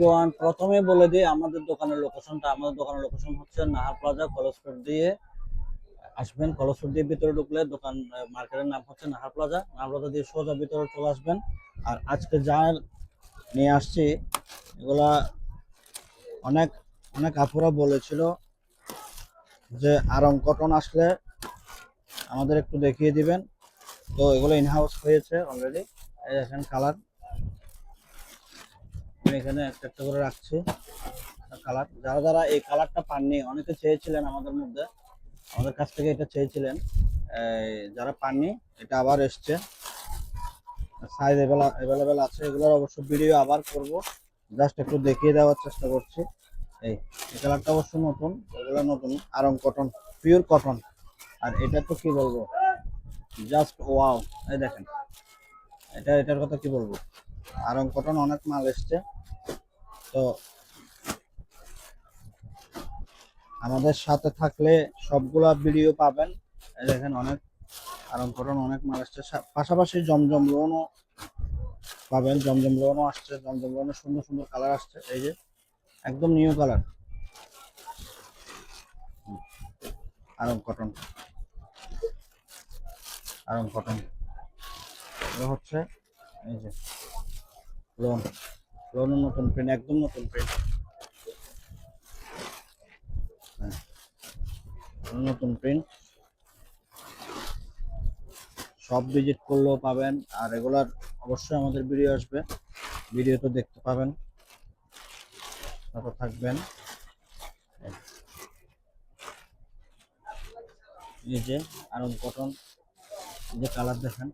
গোয়ান প্রথমে বলে দিই আমাদের দোকানের লোকেশনটা। আমাদের দোকানের লোকেশন হচ্ছে নাহার প্লাজা, কলেজ রোড দিয়ে আসবেন। কলেজ রোড দিয়ে ভিতরে ঢুকলে দোকান মার্কেটের নাম হচ্ছে নাহার প্লাজা। নাহার প্লাজা দিয়ে সোজা ভিতরে চলে আসবেন। আর আজকে যা নিয়ে আসছি এগুলা অনেক অনেক আপুরা বলেছিল যে আরং কটন আসলে আমাদের একটু দেখিয়ে দিবেন। তো এগুলো ইনহাউস হয়েছে অলরেডি। এই দেখেন কালার, আমি এখানে একটা একটা করে রাখছি কালার। যারা যারা এই কালারটা পাননি, অনেকে চেয়েছিলেন আমাদের কাছ থেকে এটা চেয়েছিলেন, যারা পাননি এটা আবার এসছে, সাইজ অ্যাভেলেবেল আছে। এগুলোর অবশ্য ভিডিও আবার করব, জাস্ট একটু দেখিয়ে দেওয়ার চেষ্টা করছি। এই কালারটা অবশ্য নতুন, এগুলো নতুন আরং কটন, পিওর কটন। আর এটা তো কি বলবো, জাস্ট ওয়াও। এই দেখেন, এটার কথা কি বলবো, আরং কটন অনেক মাল এসছে। তো আমাদের সাথে থাকলে সবগুলা ভিডিও পাবেন। এই দেখেন অনেক আরং কটন অনেক মাল আসছে, পাশাপাশি জমজম লোনও পাবেন। জমজম লোনও আসছে, জমজম লোনের সুন্দর সুন্দর কালার আসছে। এই যে একদম new colour Aarong cotton, Aarong cotton এটা হচ্ছে এই যে লোন, লোনের নতুন প্রিন্ট, একদম নতুন প্রিন্ট, নতুন প্রিন্ট। সব ভিজিট করলেও পাবেন। আর রেগুলার অবশ্যই আমাদের ভিডিও আসবে, ভিডিও তো দেখতে পাবেন, সাথে থাকবেন। এই যে আরং কটন, যে কালার দেখেন